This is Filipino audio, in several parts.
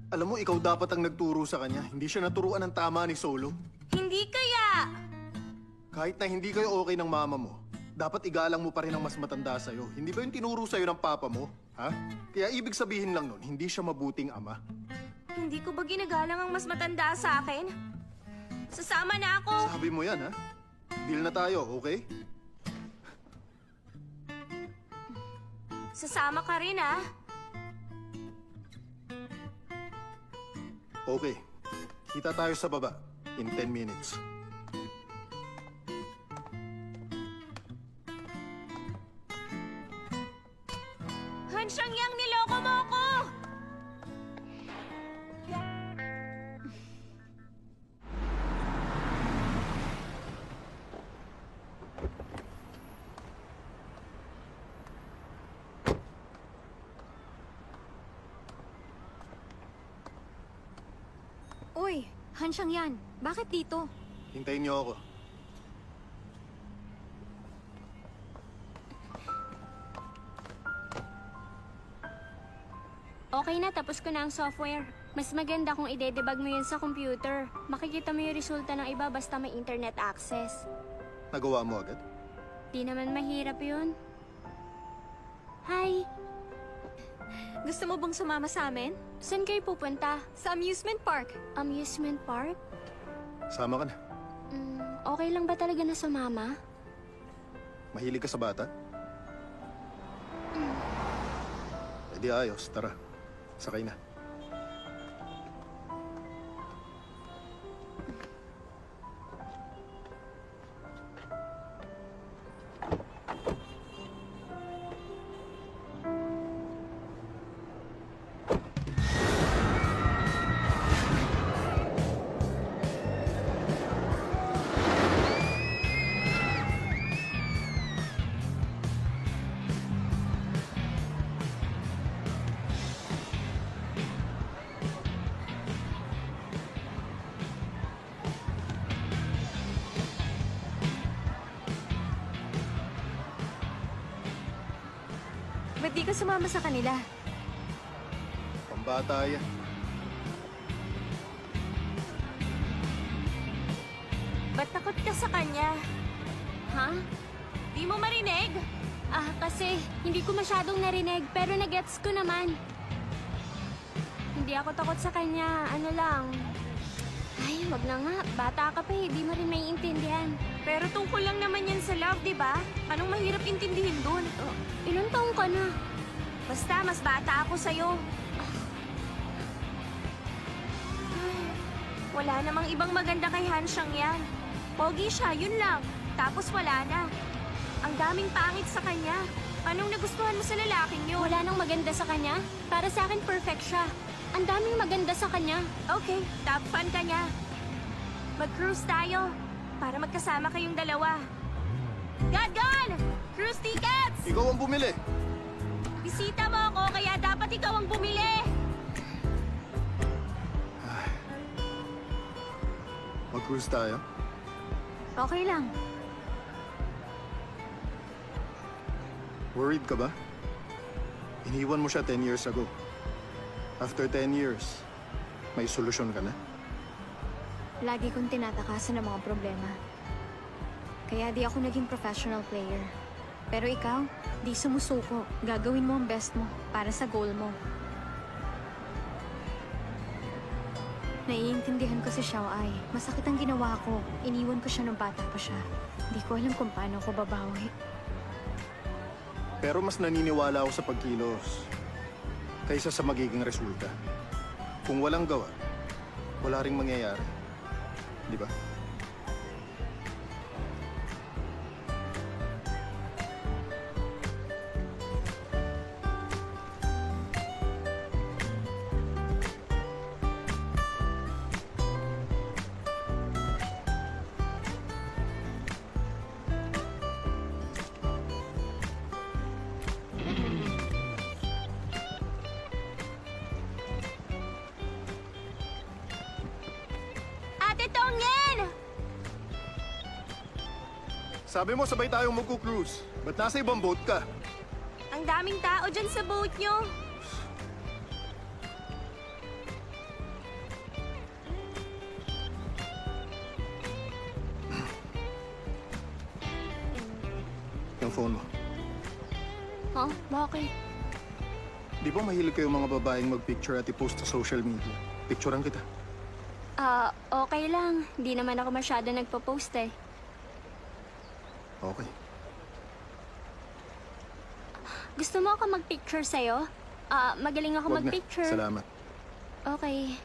Alam mo, ikaw dapat ang nagturo sa kanya. Hindi siya naturuan ng tama ni Solo. Hindi kaya! Kahit na hindi kayo okay ng mama mo, dapat igalang mo pa rin ang mas matanda sa'yo. Hindi ba yung tinuro sa'yo ng papa mo? Ha? Kaya ibig sabihin lang nun, hindi siya mabuting ama. Hindi ko ba ginagalang ang mas matanda sa akin? Sasama na ako! Sabi mo yan, ha? Deal na tayo, okay? Sasama ka rin, ah. Okay. Kita tayo sa baba in 10 minutes. Hansyang yang niloko mo ko! Uy, Hansyang yan. Bakit dito? Hintayin niyo ako. Okay na, tapos ko na ang software. Mas maganda kung ide-debug mo yun sa computer. Makikita mo yung resulta ng iba basta may internet access. Nagawa mo agad? Di naman mahirap yun. Hi! Gusto mo bang sumama sa amin? Saan kayo pupunta? Sa amusement park. Amusement park? Sama ka na. Okay lang ba talaga na sumama? Mahilig ka sa bata? Eh di ayos, tara. Sakay na. Ba't di ka sumama sa kanila? Pambata yan. Ba't takot ka sa kanya? Ha? Di mo marinig? Kasi hindi ko masyadong narinig, pero nagets ko naman. Hindi ako takot sa kanya, ano lang. Ay, wag na nga. Bata ka pa eh, di mo rin maiintindihan. Pero tungkol lang naman yan sa love, di ba? Anong mahirap intindihin dun? Ilang taong ka na? Basta, mas bata ako sa'yo. Wala namang ibang maganda kay Hansyang yan. Pogi siya, yun lang. Tapos wala na. Ang daming pangit sa kanya. Anong nagustuhan mo sa lalaking yun? Wala nang maganda sa kanya. Para sa akin, perfect siya. Ang daming maganda sa kanya. Okay, top fan ka niya. Mag-cruise tayo. Para magkasama kayong dalawa. God! Cruise tickets! Ikaw ang bumili. Bisita mo ako, kaya dapat ikaw ang bumili. Mag-cruise tayo. Okay lang. Worried ka ba? Iniwan mo siya 10 years ago. After 10 years, may solusyon ka na. Lagi kong tinatakasan ng mga problema. Kaya di ako naging professional player. Pero ikaw, di sumusuko. Gagawin mo ang best mo para sa goal mo. Naiintindihan ko si Xiao Ai. Masakit ang ginawa ko. Iniwan ko siya nung bata pa siya. Di ko alam kung paano ko babawi. Pero mas naniniwala ako sa pagkilos kaysa sa magiging resulta. Kung walang gawa, wala ring mangyayari. Di ba? Ate Tongen! Sabi mo sabay tayong magku-cruise. Ba't nasa ibang boat ka? Ang daming tao dyan sa boat nyo. ang phone mo. Huh? Bakit? Di ba mahilig kayo mga babaeng mag-picture at i-post sa social media? Picturean kita. Okay lang. Di naman ako masyado nagpo-post eh. Okay. Gusto mo ako mag-picture sa'yo? Magaling ako Wag na. mag-picture. Salamat. Okay.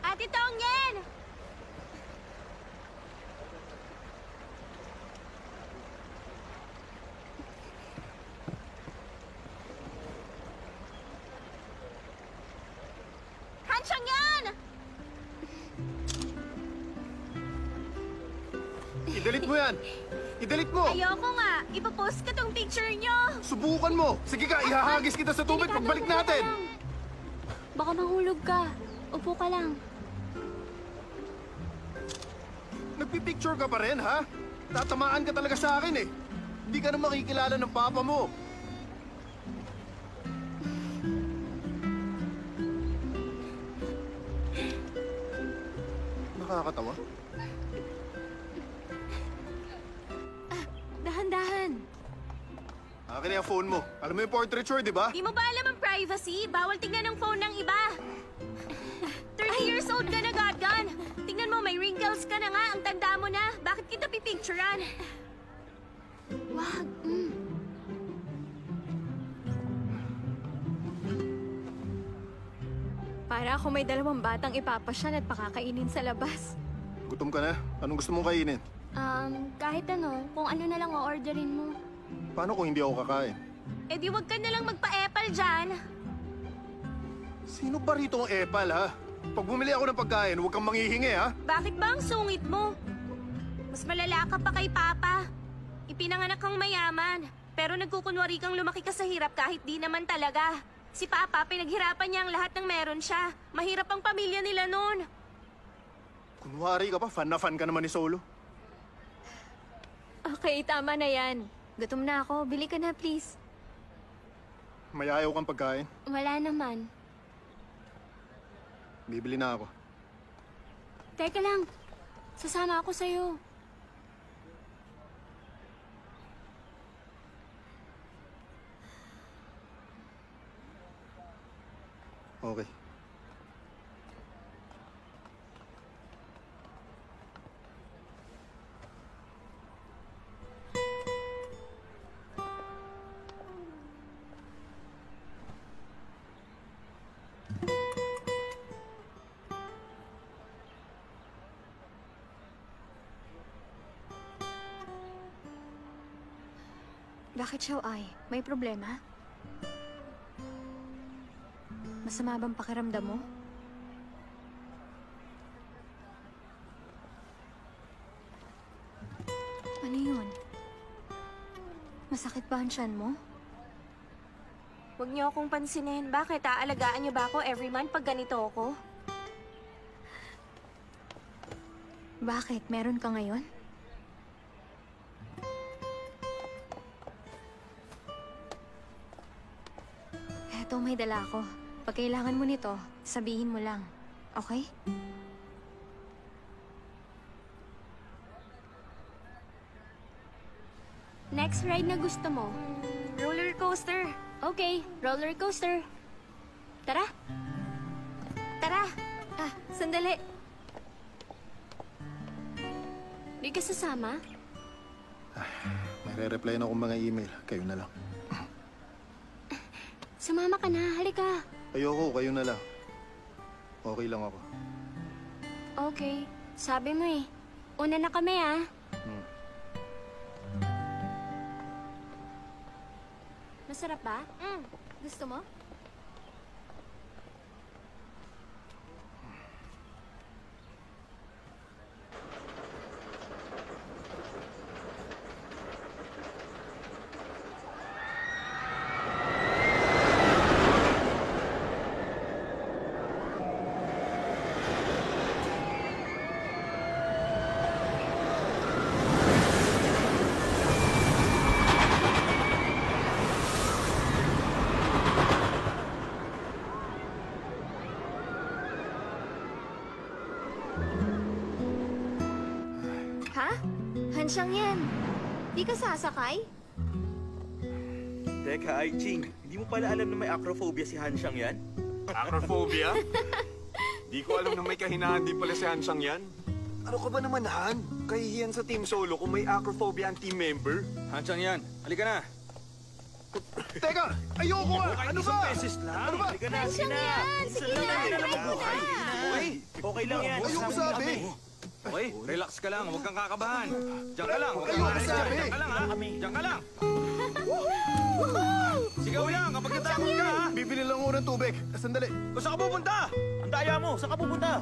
Ate Tongyen! Hansyang yan! I-delete mo yan! I-delete mo! Ayoko nga. Ipapost ka tong picture nyo. Subukan mo! Sige ka, ihahagis kita sa tubig Delikado, pagbalik upo ka natin! lang. Baka mahulog ka. Upo ka lang. Nagpipicture ka pa rin, ha? Tatamaan ka talaga sa akin, eh. Hindi ka na makikilala ng papa mo. Nakakatawa. Dahan-dahan. Akin na yung phone mo. Alam mo yung portraiture, di ba? Di mo ba alam ang privacy? Bawal tingnan ang phone ng iba. 30 years old ka na, Godgon. Tingnan mo, may wrinkles ka na nga. Ang tanda mo na. Bakit kita pipicturean? Wag. Para ako may dalawang batang ipapasyal at pakakainin sa labas. Gutom ka na? Anong gusto mong kainin? Kahit ano, kung ano na lang o-orderin mo. Paano kung hindi ako kakain? Eh di wag ka na lang magpa-epal dyan. Sino ba rito ang epal, ha? Pag bumili ako ng pagkain, huwag kang manghihingi, ha? Bakit ba ang sungit mo? Mas malala ka pa kay Papa. Ipinanganak kang mayaman. Pero nagkukunwari kang lumaki ka sa hirap kahit di naman talaga. Si Papa, pinaghirapan niya ang lahat ng meron siya. Mahirap ang pamilya nila noon. Kunwari ka pa, fan na fan ka naman ni Solo. Okay, tama na yan. Gutom na ako. Bili ka na, please. May ayaw kang pagkain. Wala naman. Bibili na ako. Teka lang. Sasama ako sa'yo. Okay. Bakit siya ay? May problema? Masama bang pakiramdam mo? Ano yun? Masakit ba ang tiyan mo? Huwag niyo akong pansinin. Bakit? Aalagaan niyo ba ako every month pag ganito ako? Bakit? Meron ka ngayon? Eto, may dala ako. Pag kailangan mo nito, sabihin mo lang. Okay? Next ride na gusto mo. Roller coaster. Okay, roller coaster. Tara. Tara. Sandali. Di ka sasama? May re-reply na akong mga email. Kayo na lang. Sumama ka na, halika. Ayoko, kayo na lang. Okay lang ako. Okay, sabi mo eh. Una na kami ah. Masarap ba? Gusto mo? Hansyang yan. Di ka sasakay? Teka, Aiching, hindi mo pala alam na may acrophobia si Hansyang yan? Acrophobia? Di ko alam na may kahinaan din pala si Hansang yan. Ano ka ba naman, Han? Kahihiyan sa team solo kung may acrophobia ang team member. Hansang yan. Halika na. Teka! Ayoko nga! Ano ba? Beses lang. Ano ba? Halika na, sige na. Sige na, Hindi na try mo mabuhay. na. Okay, okay lang yan. Ayoko sabi! Okay, relax ka lang. Huwag kang kakabahan. Diyan ka lang. Huwag kang Ayoko aalis sabi. dyan. Diyan ka lang, ha? Diyan ka lang. Sigaw lang kapag natakot ka, ha? Bibili lang ako ng tubig. Sandali. O, saan ka pupunta? Ang daya mo, saan ka pupunta?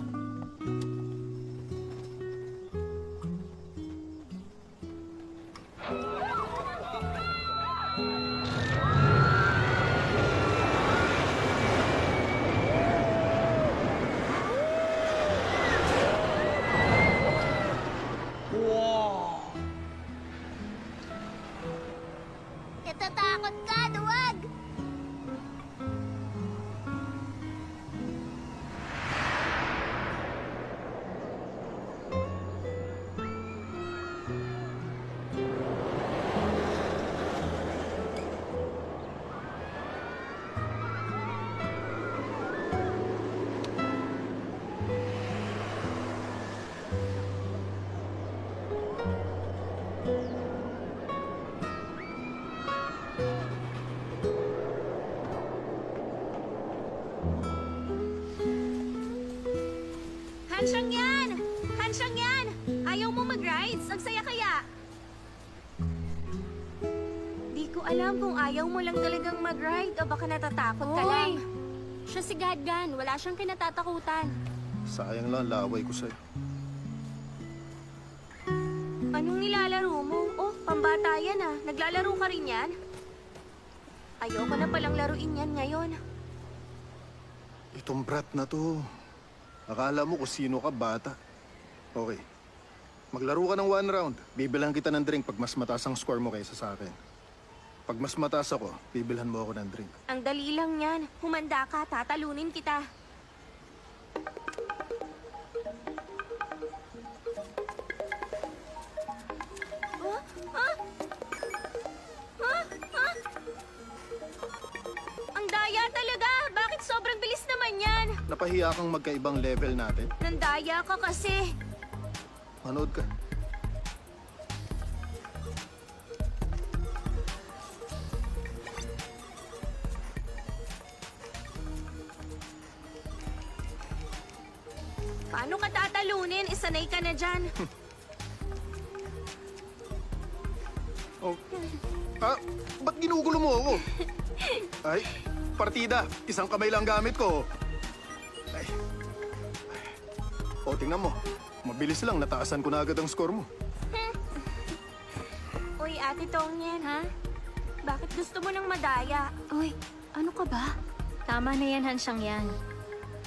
Natatakot ka, duwag! Hansyang yan! Hansyang yan! Ayaw mo mag-rides? Ang saya kaya! Di ko alam kung ayaw mo lang talagang mag-ride o baka natatakot ka lang. Hoy! Siya si Gadgan. Wala siyang kinatatakutan. Sayang lang laway ko sa'yo. Anong nilalaro mo? Oh, pambata yan ah. Naglalaro ka rin yan? Ayoko na palang laruin yan ngayon. Itong brat na to. Akala mo kung sino ka, bata. Okay. Maglaro ka ng 1 round. Bibilhan kita ng drink pag mas mataas ang score mo kaysa sa akin. Pag mas mataas ako, bibilhan mo ako ng drink. Ang dali lang yan. Humanda ka, tatalunin kita. Ah? Ah? Ah? Ah? Ang daya talaga! Bakit sobrang bilis naman yan? Napahiya kang magkaibang level natin. Nandaya ka kasi. Manood ka. Paano ka tatalunin? Isanay ka na dyan. Oh. Ah, ba't ginugulo mo ako? Ay, partida. Isang kamay lang gamit ko. Ay. O, tingnan mo. Mabilis lang, nataasan ko na agad ang score mo. Uy, Ate Tongyen. Ha? Bakit gusto mo nang madaya? Uy, ano ka ba? Tama na yan, Hansyang yan.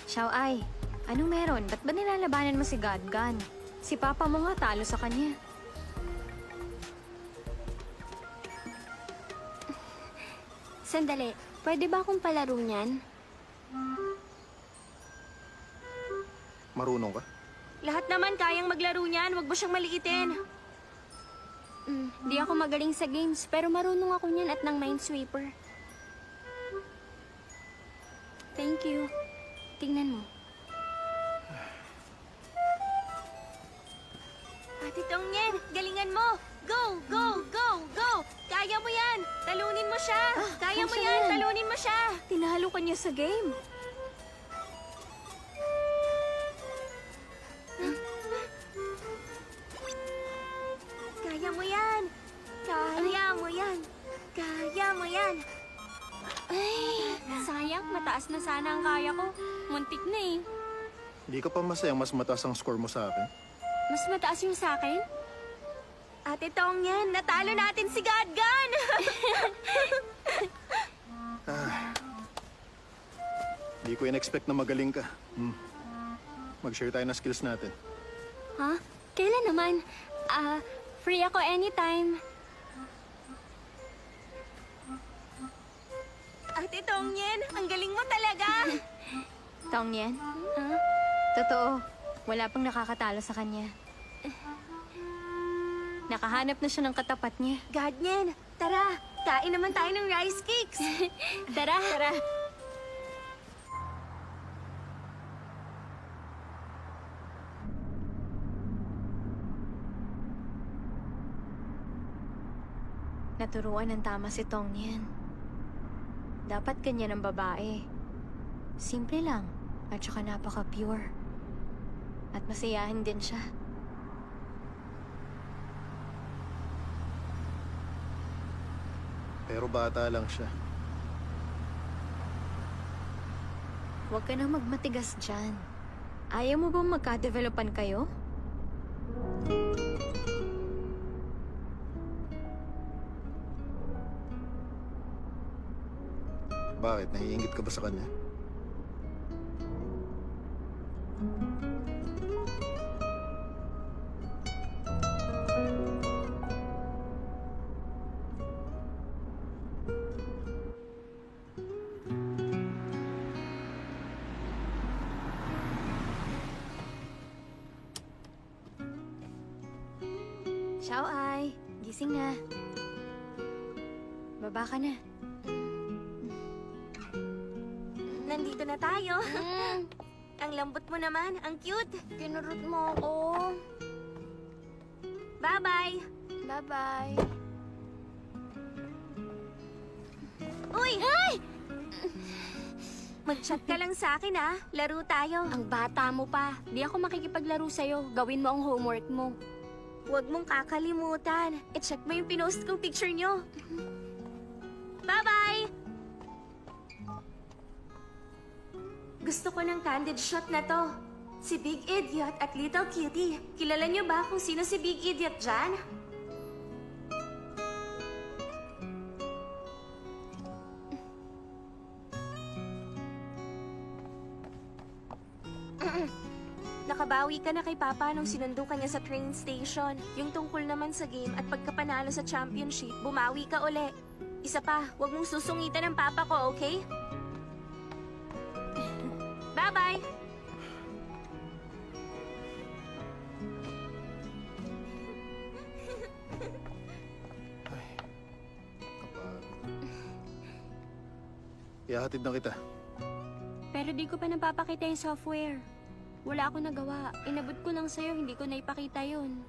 Xiao Ai, anong meron? Ba't ba nilalabanan mo si Gadgan? Si Papa mo nga talo sa kanya. Sandali. Pwede ba akong palaro niyan? Marunong ka? Lahat naman kayang maglaro niyan. Huwag mo siyang maliitin. Di ako magaling sa games, pero marunong ako niyan at ng Minesweeper. Thank you. Tingnan mo. Ate Tongyen, galingan mo! Go! Go! Go! Go! Kaya mo yan! Talunin mo siya! Kaya mo kaya yan! yan. Talunin mo siya! Tinalo ka niya sa game. Kaya mo yan! Kaya mo yan! Kaya mo yan! Sayang, mataas na sana ang kaya ko. Muntik na eh. Hindi ka pa masayang mas mataas ang score mo sa akin? Mas mataas yung sa akin? Ate Tongyen, natalo natin si Gadgan! Hindi ko in-expect na magaling ka. Mag-share tayo ng skills natin. Ha? Kailan naman? Free ako anytime. Ate Tongyen, ang galing mo talaga! Tongyen, Ha? totoo. Wala pang nakakatalo sa kanya. Nakahanap na siya ng katapat niya. Ganyan. Tara, kain naman tayo ng rice cakes. Tara! Tara. Naturuan ng tama si Tong niyan. Dapat kanya ng babae. Simple lang, at saka napaka-pure. At masayahin din siya. Pero bata lang siya. Huwag ka nang magmatigas dyan. Ayaw mo bang magka-developan kayo? Bakit? Naiingit ka ba sa kanya? Xiao Ai, gising na. Baba ka na. Nandito na tayo. Ang lambot mo naman. Ang cute. Kinurot mo ako. Bye-bye. Bye-bye. Uy! Ay! Mag-chat ka lang sa akin, ha? Laro tayo. Ang bata mo pa. Di ako makikipaglaro sa'yo. Gawin mo ang homework mo. Huwag mong kakalimutan. I-check mo yung pinost kong picture nyo. Bye-bye! Gusto ko ng candid shot na to. Si Big Idiot at Little Cutie. Kilala niyo ba kung sino si Big Idiot dyan? Nakabawi ka na kay Papa nung sinundo ka niya sa train station. Yung tungkol naman sa game at pagkapanalo sa championship, bumawi ka uli. Isa pa, huwag mong susungitan ng Papa ko, okay? Bye-bye! Kapag... Ihahatid na kita. Pero di ko pa napapakita yung software. Wala akong nagawa. Inabot ko lang sa'yo, hindi ko naipakita yun.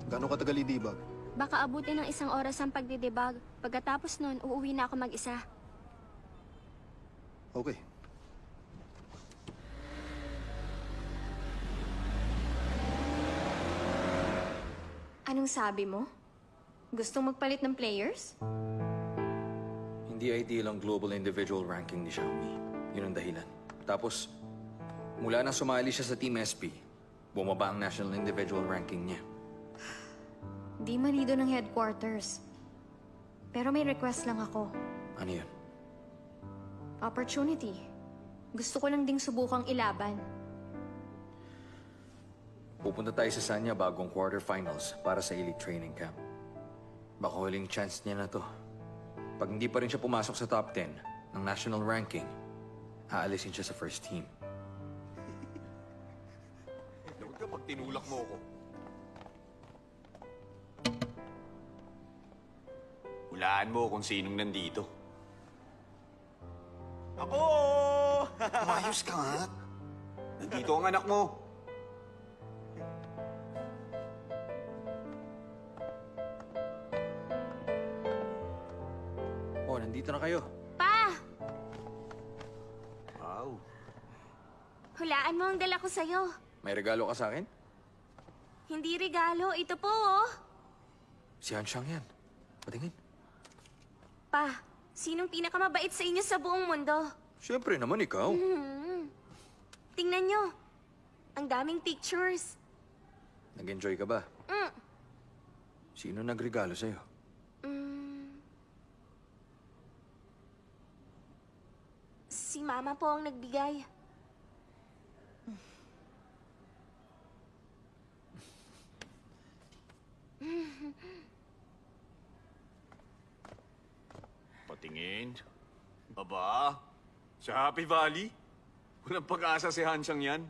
Gano'ng katagal i-debug? Baka abutin ng 1 oras ang pagdidebug. Pagkatapos nun, uuwi na ako mag-isa. Okay. Anong sabi mo? Gustong magpalit ng players? Hindi ideal ang global individual ranking ni Xiaomi. Yun ang dahilan. Tapos, mula nang sumali siya sa Team SP, bumaba ang national individual ranking niya. Di manido ng headquarters. Pero may request lang ako. Ano yun? Opportunity. Gusto ko lang ding subukang ilaban. Pupunta tayo sa Sanya bagong quarterfinals para sa elite training camp. Baka huling chance niya na to. Pag hindi pa rin siya pumasok sa top 10 ng national ranking, aalisin siya sa first team. Lawag ka pag tinulak mo ako. Hulaan mo kung sinong nandito. Ako! Ayos ka nga. Nandito ang anak mo. Oh, nandito na kayo. Pa! Wow. Hulaan mo ang dala ko sa'yo. May regalo ka sa akin? Hindi regalo, ito po, oh. Si Hanshang yan. Patingin. Pa, sinong pinakamabait sa inyo sa buong mundo? Siyempre naman ikaw. Tingnan nyo. Ang daming pictures. Nag-enjoy ka ba? Mm. Sino nagregalo sa'yo? Si Mama po ang nagbigay. Patingin. Aba, sa Happy Valley? Walang pag-asa si Hanshang yan.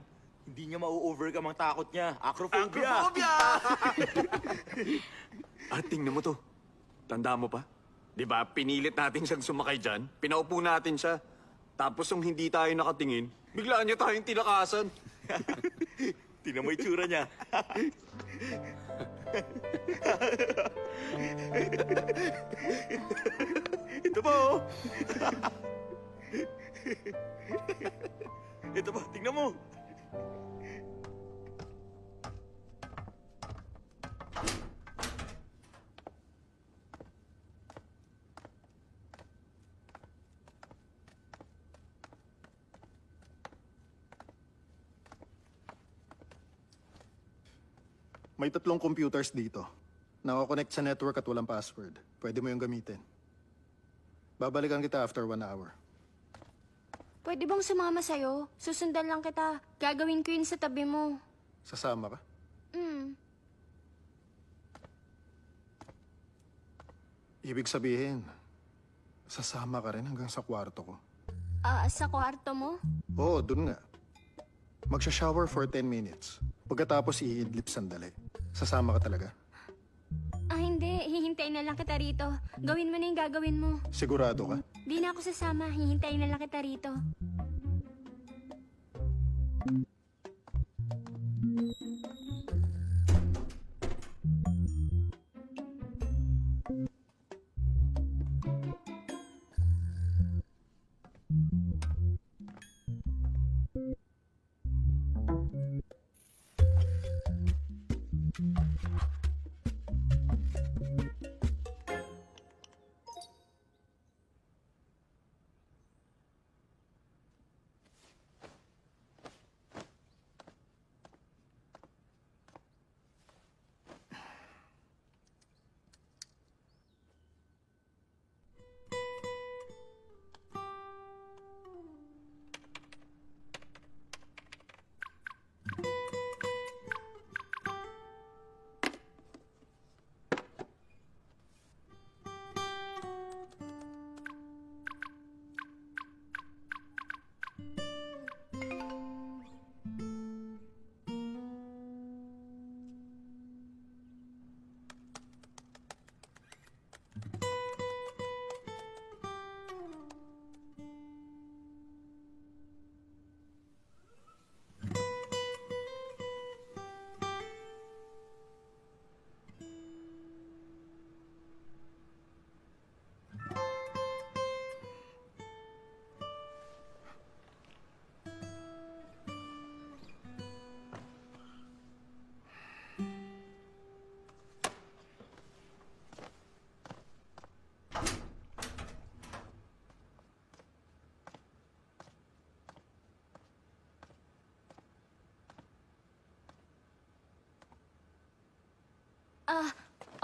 Hindi niya ma-overcome ang takot niya. Acrophobia! At tingnan mo to. Tanda mo pa? Di ba, pinilit natin siyang sumakay dyan. Pinaupo natin siya. Tapos nung hindi tayo nakatingin, biglaan niya tayong tinakasan. Tingnan mo itsura niya. Ito pa, oh. Ito pa, tingnan mo. May 3 computers dito. Nakakonect sa network at walang password. Pwede mo yung gamitin. Babalikan kita after 1 hour. Pwede bang sumama sa'yo? Susundan lang kita. Gagawin ko yun sa tabi mo. Sasama ka? Ibig sabihin, sasama ka rin hanggang sa kwarto ko. Sa kwarto mo? Oo, dun nga. Magsha-shower for 10 minutes. Pagkatapos iidlip sandali. Sasama ka talaga? Hindi. Hihintayin na lang kita rito. Gawin mo na yung gagawin mo. Sigurado ka? Di na ako sasama. Hihintayin na lang kita rito.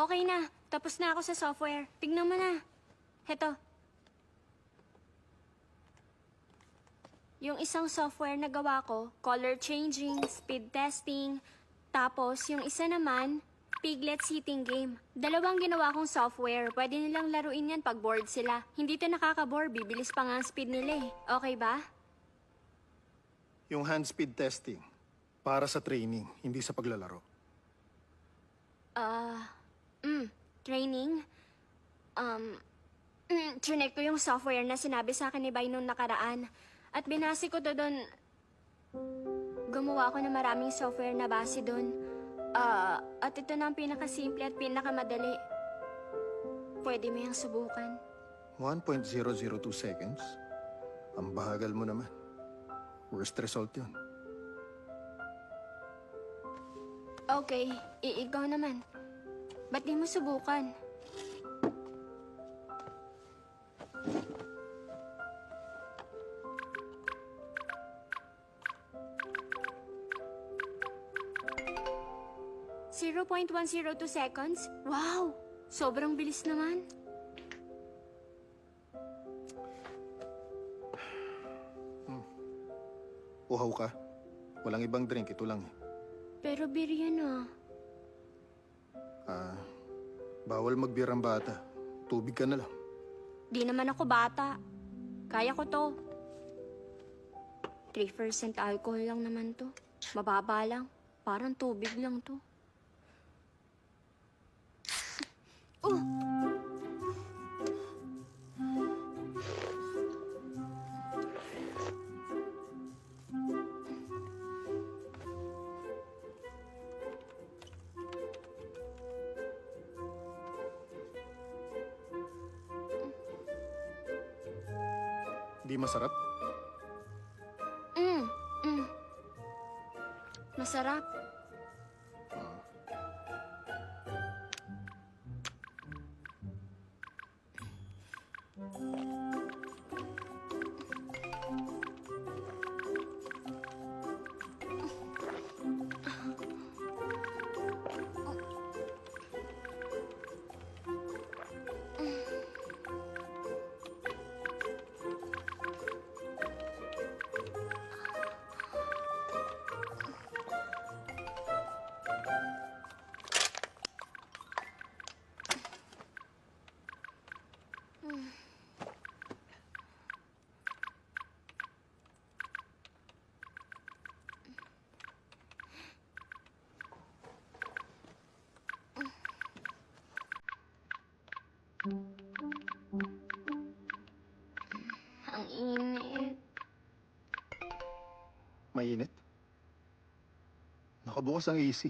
Okay na. Tapos na ako sa software. Tignan mo na. Heto. Yung isang software na gawa ko, color changing, speed testing. Tapos, yung isa naman, Piglet Sitting Game. 2 ginawa kong software. Pwede nilang laruin yan pag bored sila. Hindi to nakaka-bore. Bibilis pa nga ang speed nila eh. Okay ba? Yung hand speed testing, para sa training, hindi sa paglalaro. Training? Trinek ko yung software na sinabi sa akin ni Bay nung nakaraan. At binasi ko to doon. Gumawa ako ng maraming software na base doon. At ito na ang pinakasimple at pinakamadali. Pwede mo yung subukan. 1.002 seconds? Ang bagal mo naman. Worst result yun. Okay, ikaw naman. Ba't di mo subukan? .102 seconds? Wow! Sobrang bilis naman. Uhaw ka. Walang ibang drink, ito lang eh. Pero beer yan ah. Bawal magbirang bata. Tubig ka na lang. Di naman ako bata. Kaya ko to. 3% alcohol lang naman to. Mababa lang. Parang tubig lang to. Di masarap? Mm, mm. Masarap. Ang init. Mainit? Nakabukas ang AC.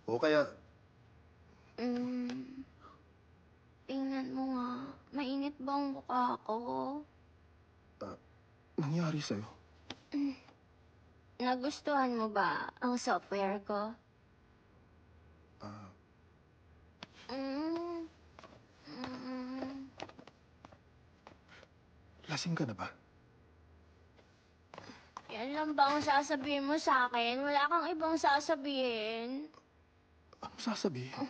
O kaya, Tingnan mo nga. Mainit ba ang mukha ko? nangyari sa'yo? Nagustuhan mo ba ang software ko? Ah, Mm. Mm. lasing ka na ba? Yan lang ba ang sasabihin mo sa akin? Wala kang ibang sasabihin? Ano sasabihin?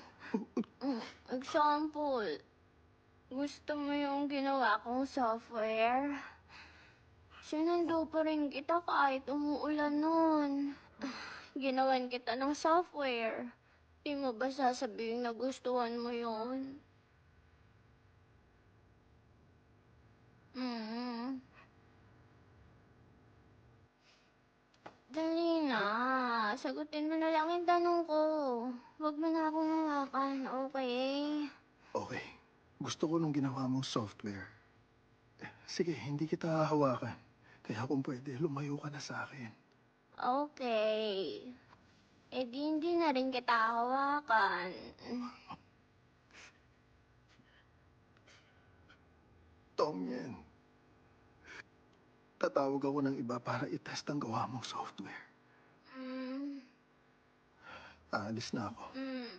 Example, gusto mo yung ginawa kong software? Sinundo pa rin kita kahit umuulan nun. Ginawan kita ng software. Di mo ba sasabihin na gustuhan mo yun? Mm. Dali na. Sagutin mo na lang yung tanong ko. Huwag mo na akong hawakan, okay? Okay. Gusto ko nung ginawa mong software. Sige, hindi kita hahawakan. Kaya kung pwede, lumayo ka na sa akin. Okay. Eh di hindi na rin kita hawakan. Tom yan. Tatawag ako ng iba para itest ang gawa mong software. Mm. Aalis na ako. Mm.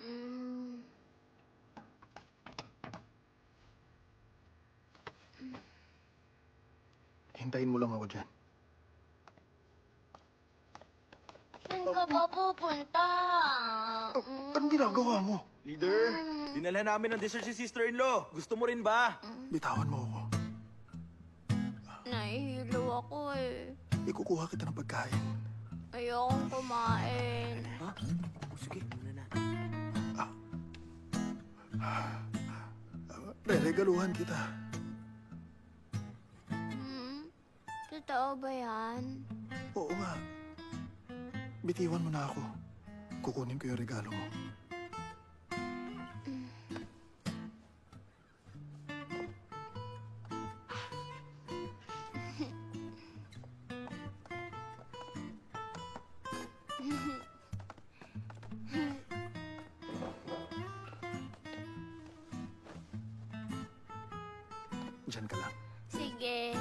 Mm. Hintayin mo lang ako dyan. Saan ka ba pupunta? Anong ginagawa mo? Leader, dinala namin ng dessert si sister-in-law. Gusto mo rin ba? Bitawan mo ako. Nahihilo ako eh. Ikukuha kita ng pagkain. Ayokong kumain. Sige, muna na. Reregaluhan kita. Totoo ba yan? Oo nga. Bitiwan mo na ako. Kukunin ko yung regalo mo. Diyan ka lang. Sige.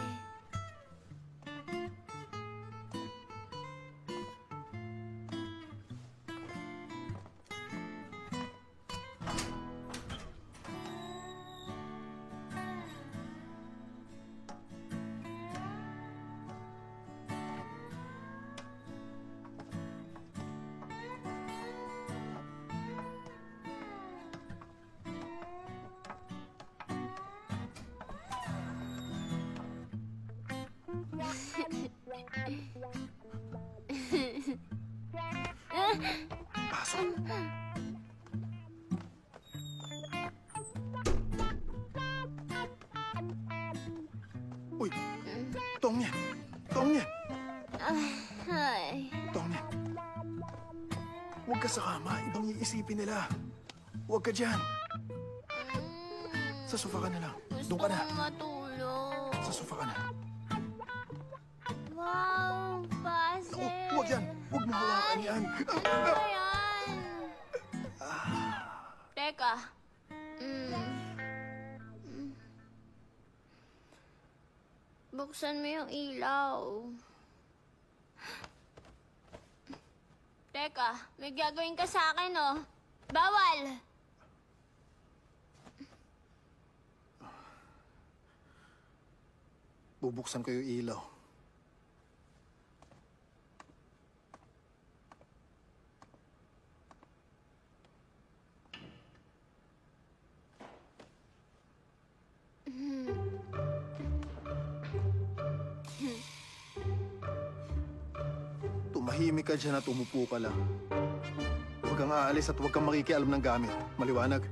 Pasok. Huwag ka sa kama. Ibang iisipin nila. Huwag ka dyan. Sa sofa ka na lang. Doon ka na. Gusto kong matulog. Sa sofa ka na. Wow, Naku, puzzle. huwag yan. Huwag mo hawakan yan. Ano yan? Teka. Buksan mo yung ilaw. Teka, may gagawin ka sa akin, oh. Bawal! Bubuksan ko yung ilaw. Tumahimik ka dyan at umupo ka lang. Huwag kang aalis at huwag kang makikialam ng gamit. Maliwanag?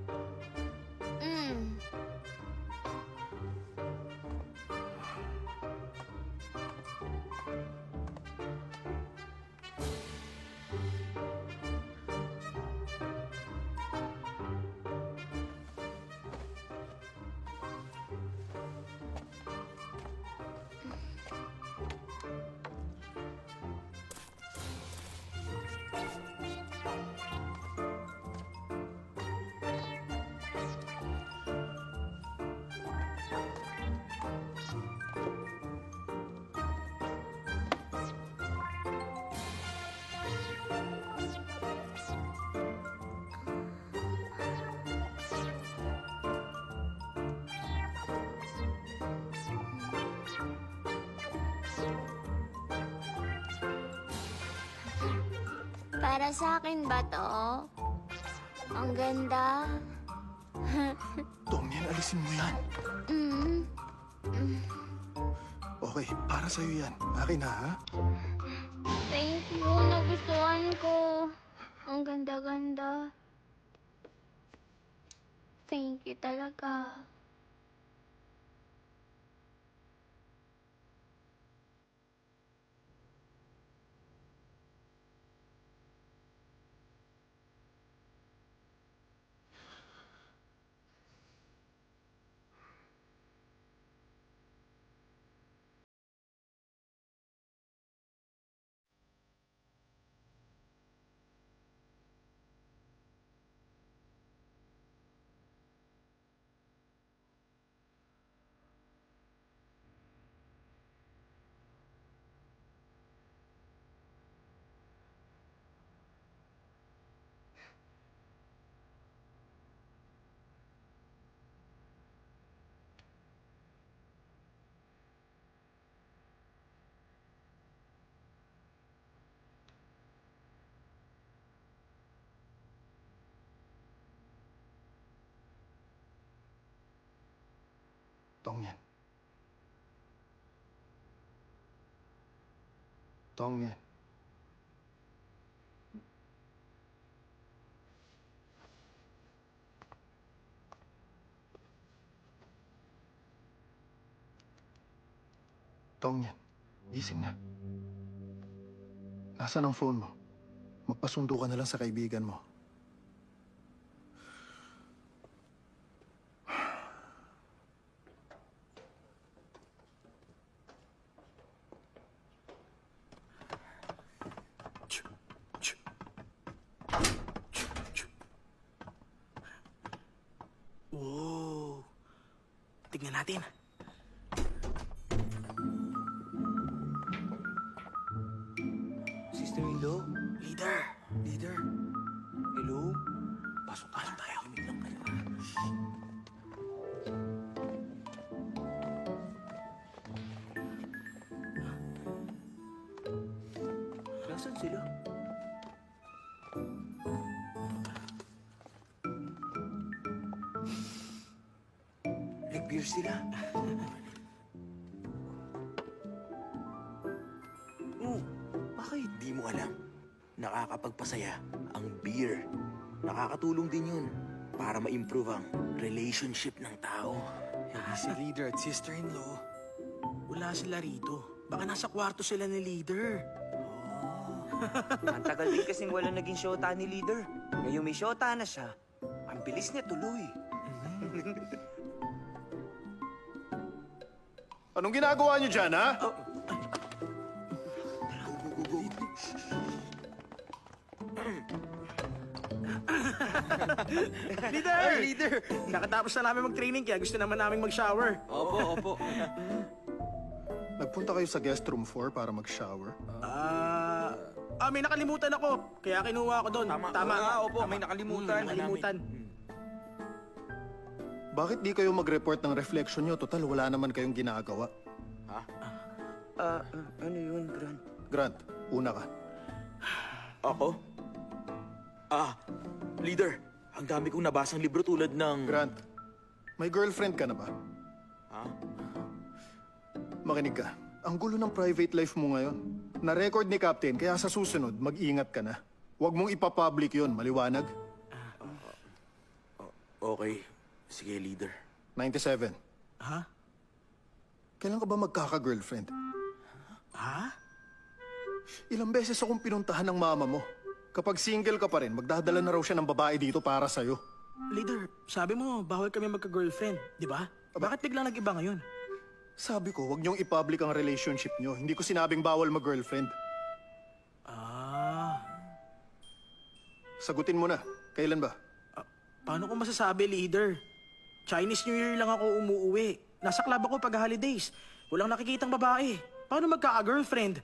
Para sa akin ba to? Ang ganda. Tong, yan, alisin mo yan. Okay, para sa'yo yan. Akin na, ha? Thank you, nagustuhan ko. Ang ganda-ganda. Thank you talaga. Tong yan. Tong yan. Tong yan. Gising na. Nasaan ang phone mo? Magpasundo ka na lang sa kaibigan mo. Wow. Tignan natin. Sister-in-law? Leader! Leader! Hello? Pasok tayo. Limit lang kayo. Nasaan sila? Nag-beer sila. Bakit di mo alam? Nakakapagpasaya ang beer. Nakakatulong din yun para ma-improve ang relationship ng tao. Si leader at sister-in-law, wala sila rito. Baka nasa kwarto sila ni leader. Ang tagal din kasing wala naging shota ni leader. Ngayon may shota na siya. Ang bilis niya tuloy. Anong ginagawa niyo dyan, ha? Leader! Nakatapos na namin mag-training kaya gusto naman namin mag-shower. Opo. Nagpunta kayo sa guest room 4 para mag-shower. May nakalimutan ako. Kaya kinuha ko doon. Tama. Opo, may nakalimutan. Nakalimutan. Bakit di kayo mag-report ng reflection niyo? Total, wala naman kayong ginagawa. Ano yun, Grant? Grant, una ka. Ako? Leader, ang dami kong nabasang libro tulad ng... Grant, may girlfriend ka na ba? Ha? Makinig ka. Ang gulo ng private life mo ngayon. Na-record ni Captain, kaya sa susunod, mag-ingat ka na. Huwag mong ipapublic yun, maliwanag. Okay. Sige, leader. 97. Ha? Kailan ka ba magkaka-girlfriend? Ha? Ilang beses akong pinuntahan ng mama mo. Kapag single ka pa rin, magdadala na raw siya ng babae dito para sa'yo. Leader, sabi mo, bawal kami magka-girlfriend, di ba? Bakit biglang nag-iba ngayon? Sabi ko, huwag niyong i-public ang relationship niyo. Hindi ko sinabing bawal mag-girlfriend. Sagutin mo na. Kailan ba? Paano ko masasabi, leader? Chinese New Year lang ako umuuwi. Nasa club ako pag holidays. Walang nakikitang babae. Paano magka-girlfriend?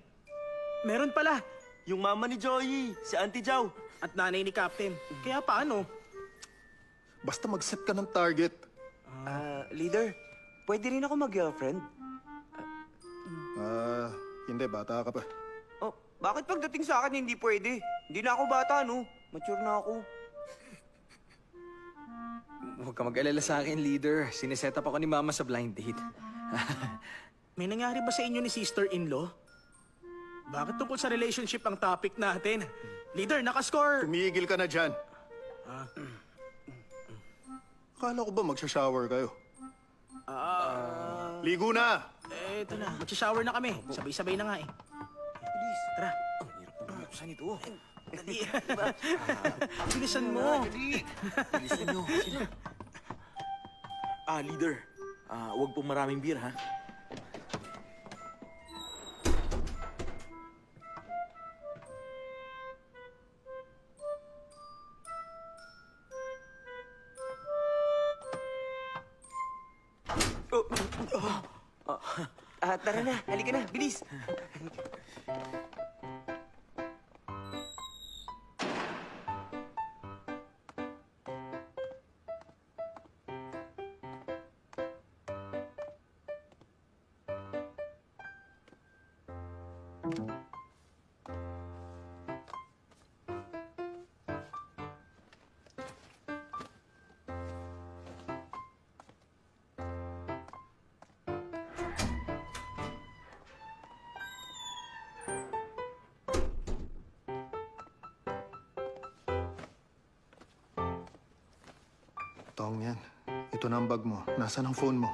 Meron pala. Yung mama ni Joey, si Auntie Jow. At nanay ni Captain. Kaya paano? Basta mag-set ka ng target. Leader, pwede rin ako mag-girlfriend? Hindi. Bata ka pa. Oh, bakit pagdating sa akin hindi pwede? Hindi na ako bata, no? Mature na ako. Huwag ka mag-alala sa akin, leader. Sineset up ako ni Mama sa blind date. May nangyari ba sa inyo ni sister-in-law? Bakit tungkol sa relationship ang topic natin? Leader, nakascore! Tumigil ka na dyan. Akala ko ba magsha-shower kayo? Ligo na! Eto na, magsha-shower na kami. Sabay-sabay na nga eh. Bilis, tara. Saan ito? Dali. Bilisan mo. Bilisan nyo. Leader. Huwag pong maraming beer, ha? Tara na, halika na, bilis. Tong yan. Ito na ang bag mo. Nasaan ang phone mo?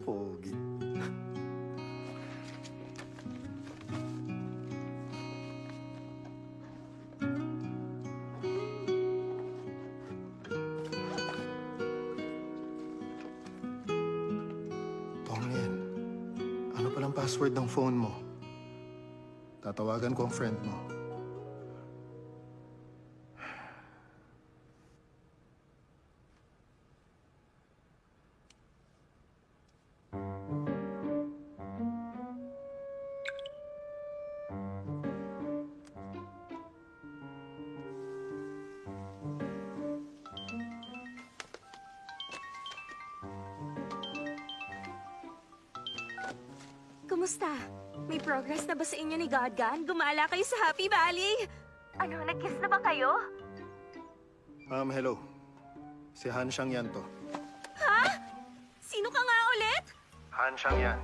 Pogi. Tongin, ano palang password ng phone mo? Tatawagan ko ang friend mo. Kumusta? May progress na ba sa inyo ni Godgan? Gumala kayo sa Happy Valley? Ano, nag-kiss na ba kayo? Hello. Si Han Xiang yan to. Ha? Sino ka nga ulit? Han Xiang yan.